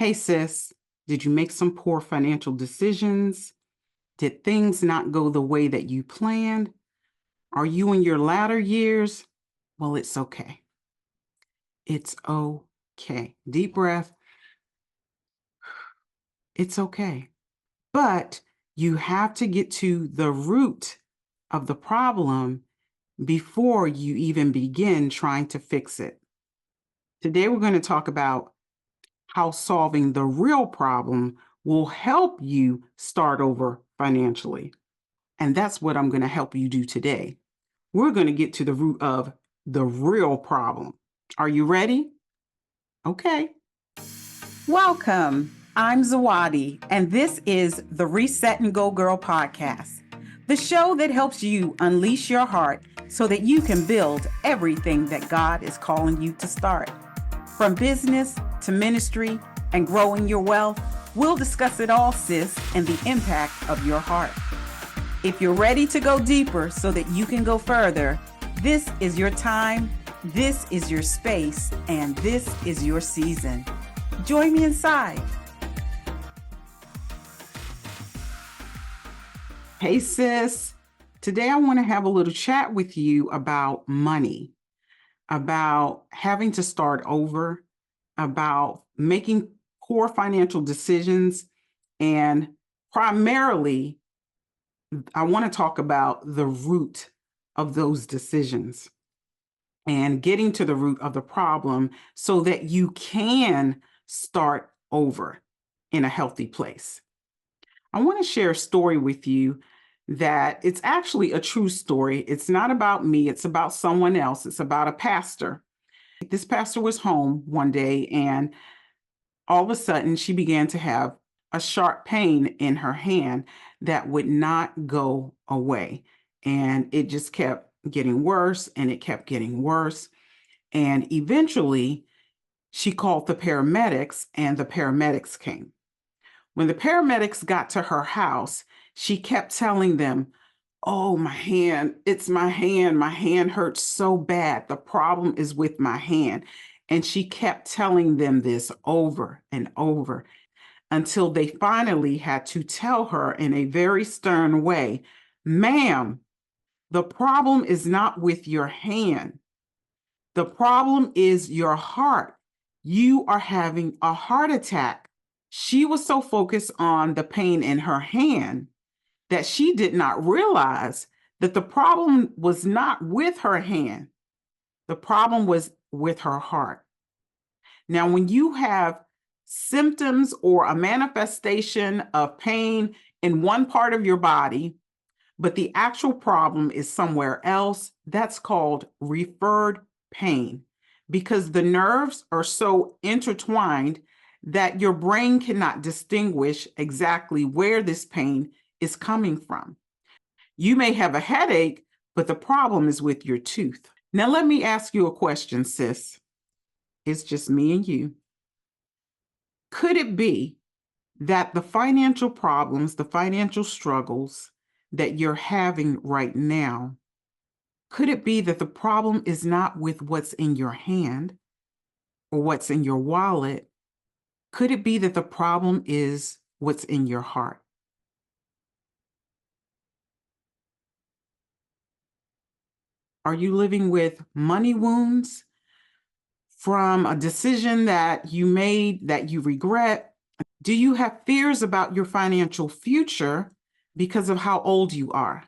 Hey, sis, did you make some poor financial decisions? Did things not go the way that you planned? Are you in your latter years? Well, it's okay. It's okay. Deep breath. It's okay. But you have to get to the root of the problem before you even begin trying to fix it. Today, we're going to talk about how solving the real problem will help you start over financially. And that's what I'm going to help you do today. We're going to get to the root of the real problem. Are you ready? Okay. Welcome. I'm Zawadi, and this is the Reset and Go Girl podcast, the show that helps you unleash your heart so that you can build everything that God is calling you to start. From business to ministry and growing your wealth, we'll discuss it all, sis, and the impact of your heart. If you're ready to go deeper so that you can go further, this is your time, this is your space, and this is your season. Join me inside. Hey, sis. Today I want to have a little chat with you about money, about having to start over, about making poor financial decisions, and primarily, I want to talk about the root of those decisions and getting to the root of the problem so that you can start over in a healthy place. I want to share a story with you that it's actually a true story. It's not about me, it's about someone else. It's about a pastor. This pastor was home one day, and all of a sudden she began to have a sharp pain in her hand that would not go away. And it just kept getting worse, and it kept getting worse. And eventually she called the paramedics, and the paramedics came. When the paramedics got to her house, she kept telling them, "Oh, my hand, it's my hand. My hand hurts so bad. The problem is with my hand." And she kept telling them this over and over until they finally had to tell her in a very stern way, "Ma'am, the problem is not with your hand. The problem is your heart. You are having a heart attack." She was so focused on the pain in her hand that she did not realize that the problem was not with her hand. The problem was with her heart. Now, when you have symptoms or a manifestation of pain in one part of your body, but the actual problem is somewhere else, that's called referred pain, because the nerves are so intertwined that your brain cannot distinguish exactly where this pain is coming from. You may have a headache, but the problem is with your tooth. Now, let me ask you a question, sis. It's just me and you. Could it be that the financial problems, the financial struggles that you're having right now, could it be that the problem is not with what's in your hand or what's in your wallet? Could it be that the problem is what's in your heart? Are you living with money wounds from a decision that you made that you regret? Do you have fears about your financial future because of how old you are?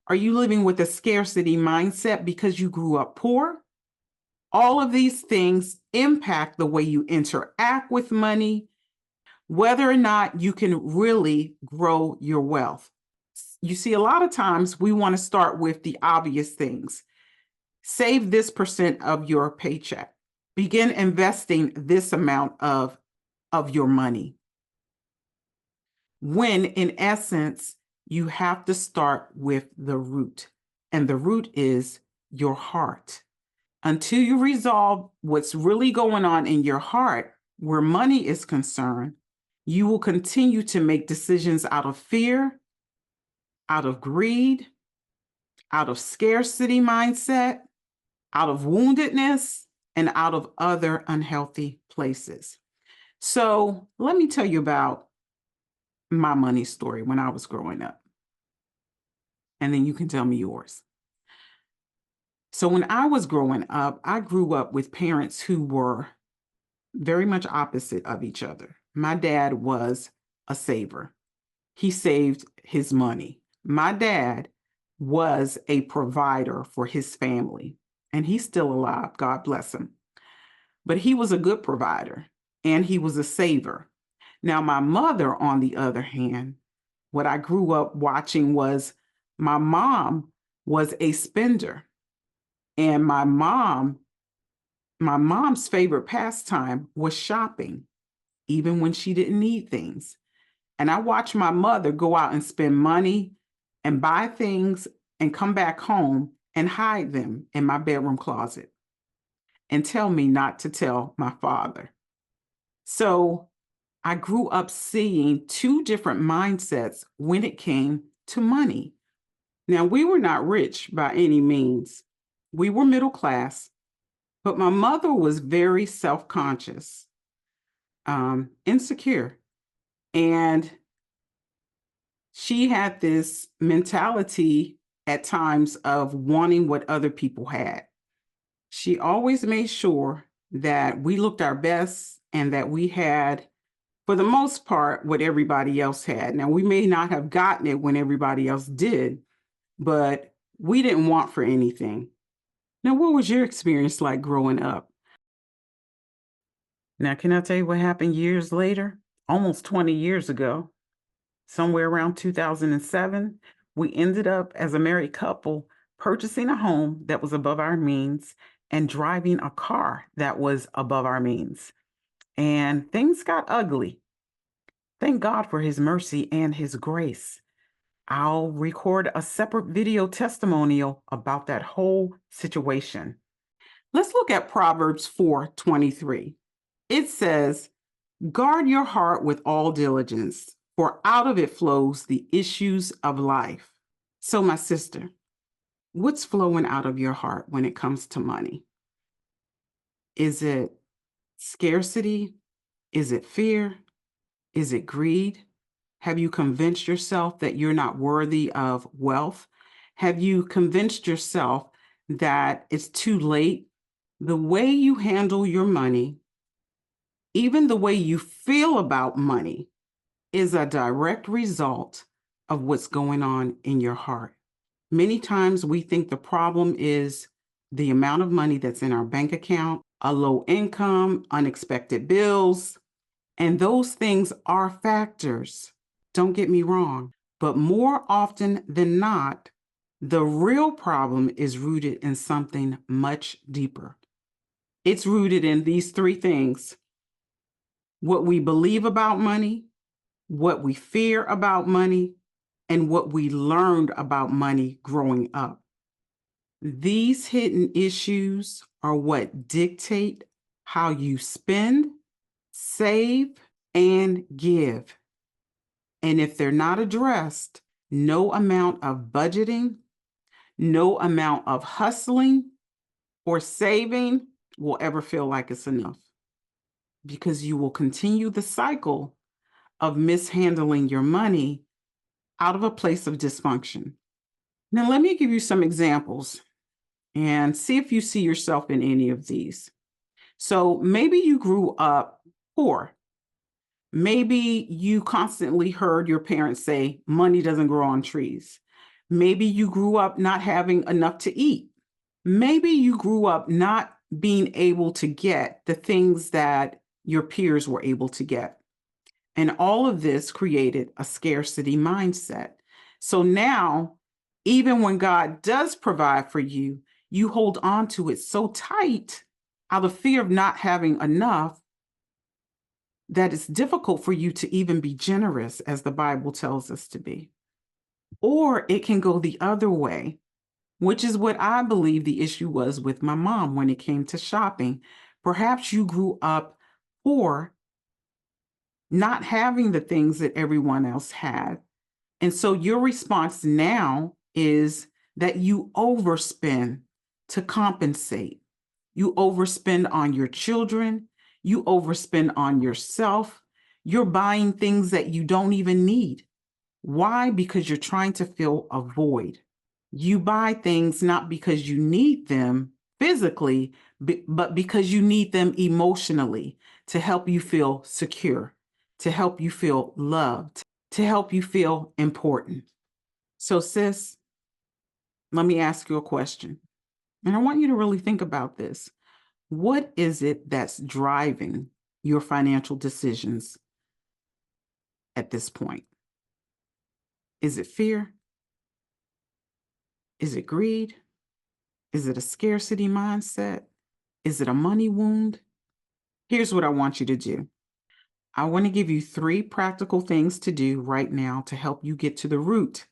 Are you living with a scarcity mindset because you grew up poor? All of these things impact the way you interact with money, whether or not you can really grow your wealth. You see, a lot of times we want to start with the obvious things. Save this percent of your paycheck. Begin investing this amount of your money. When in essence, you have to start with the root, and the root is your heart. Until you resolve what's really going on in your heart, where money is concerned, you will continue to make decisions out of fear, out of greed, out of scarcity mindset, out of woundedness, and out of other unhealthy places. So let me tell you about my money story when I was growing up, and then you can tell me yours. So when I was growing up, I grew up with parents who were very much opposite of each other. My dad was a saver. He saved his money. My dad was a provider for his family, and he's still alive. God bless him. But he was a good provider and he was a saver. Now, my mother, on the other hand, what I grew up watching was my mom was a spender. And my mom's favorite pastime was shopping, even when she didn't need things. And I watched my mother go out and spend money and buy things and come back home and hide them in my bedroom closet and tell me not to tell my father. So I grew up seeing two different mindsets when it came to money. Now, we were not rich by any means. We were middle class, but my mother was very self-conscious, insecure, and she had this mentality at times of wanting what other people had. She always made sure that we looked our best and that we had, for the most part, what everybody else had. Now, we may not have gotten it when everybody else did, but we didn't want for anything. Now, what was your experience like growing up? Now, can I tell you what happened years later? Almost 20 years ago, somewhere around 2007, we ended up as a married couple purchasing a home that was above our means and driving a car that was above our means. And things got ugly. Thank God for his mercy and his grace. I'll record a separate video testimonial about that whole situation. Let's look at Proverbs 4:23. It says, "Guard your heart with all diligence, for out of it flows the issues of life." So, my sister, what's flowing out of your heart when it comes to money? Is it scarcity? Is it fear? Is it greed? Have you convinced yourself that you're not worthy of wealth? Have you convinced yourself that it's too late? The way you handle your money, even the way you feel about money, is a direct result of what's going on in your heart. Many times we think the problem is the amount of money that's in our bank account, a low income, unexpected bills, and those things are factors. Don't get me wrong, but more often than not, the real problem is rooted in something much deeper. It's rooted in these three things: what we believe about money, what we fear about money, and what we learned about money growing up. These hidden issues are what dictate how you spend, save, and give. And if they're not addressed, no amount of budgeting, no amount of hustling or saving will ever feel like it's enough, because you will continue the cycle of mishandling your money out of a place of dysfunction. Now, let me give you some examples and see if you see yourself in any of these. So maybe you grew up poor. Maybe you constantly heard your parents say, money doesn't grow on trees. Maybe you grew up not having enough to eat. Maybe you grew up not being able to get the things that your peers were able to get. And all of this created a scarcity mindset. So now, even when God does provide for you, you hold on to it so tight out of fear of not having enough that it's difficult for you to even be generous, as the Bible tells us to be. Or it can go the other way, which is what I believe the issue was with my mom when it came to shopping. Perhaps you grew up poor, not having the things that everyone else had. And so your response now is that you overspend to compensate. You overspend on your children. You overspend on yourself. You're buying things that you don't even need. Why? Because you're trying to fill a void. You buy things not because you need them physically, but because you need them emotionally to help you feel secure, to help you feel loved, to help you feel important. So, sis, let me ask you a question. And I want you to really think about this. What is it that's driving your financial decisions at this point? Is it fear? Is it greed? Is it a scarcity mindset? Is it a money wound? Here's what I want you to do. I want to give you 3 practical things to do right now to help you get to the root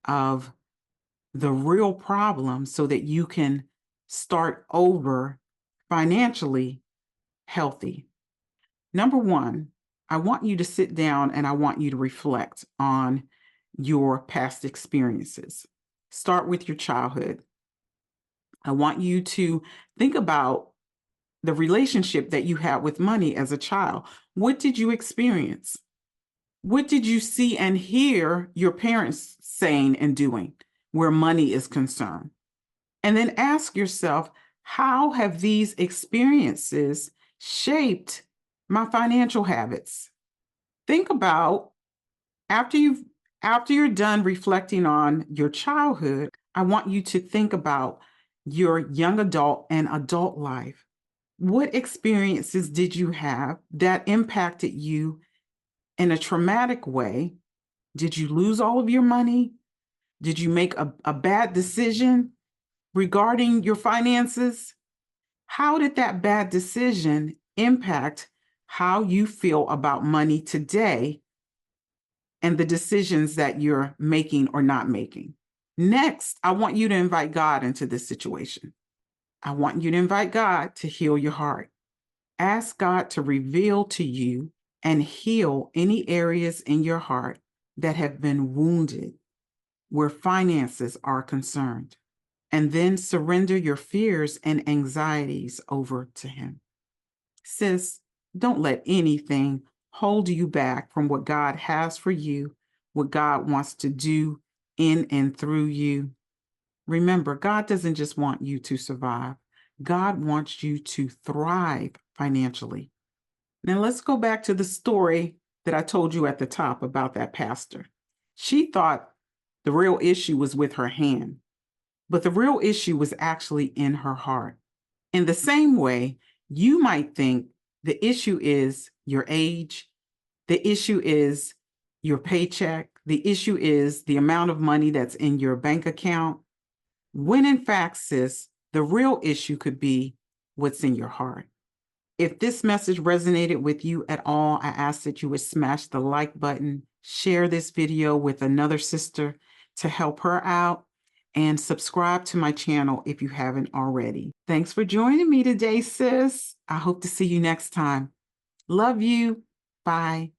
of the real problem so that you can start over financially healthy. Number 1, I want you to sit down and I want you to reflect on your past experiences. Start with your childhood. I want you to think about the relationship that you had with money as a child. What did you experience? What did you see and hear your parents saying and doing where money is concerned? And then ask yourself, how have these experiences shaped my financial habits? Think about after you're done reflecting on your childhood, I want you to think about your young adult and adult life. What experiences did you have that impacted you in a traumatic way? Did you lose all of your money? Did you make a bad decision regarding your finances? How did that bad decision impact how you feel about money today and the decisions that you're making or not making? Next, I want you to invite God into this situation. I want you to invite God to heal your heart. Ask God to reveal to you and heal any areas in your heart that have been wounded where finances are concerned. And then surrender your fears and anxieties over to Him. Sis, don't let anything hold you back from what God has for you, what God wants to do in and through you. Remember, God doesn't just want you to survive. God wants you to thrive financially. Now let's go back to the story that I told you at the top about that pastor. She thought the real issue was with her hand, but the real issue was actually in her heart. In the same way, you might think the issue is your age, the issue is your paycheck, the issue is the amount of money that's in your bank account, when in fact, sis, the real issue could be what's in your heart. If this message resonated with you at all, I ask that you would smash the like button, share this video with another sister to help her out, and subscribe to my channel if you haven't already. Thanks for joining me today, sis. I hope to see you next time. Love you. Bye.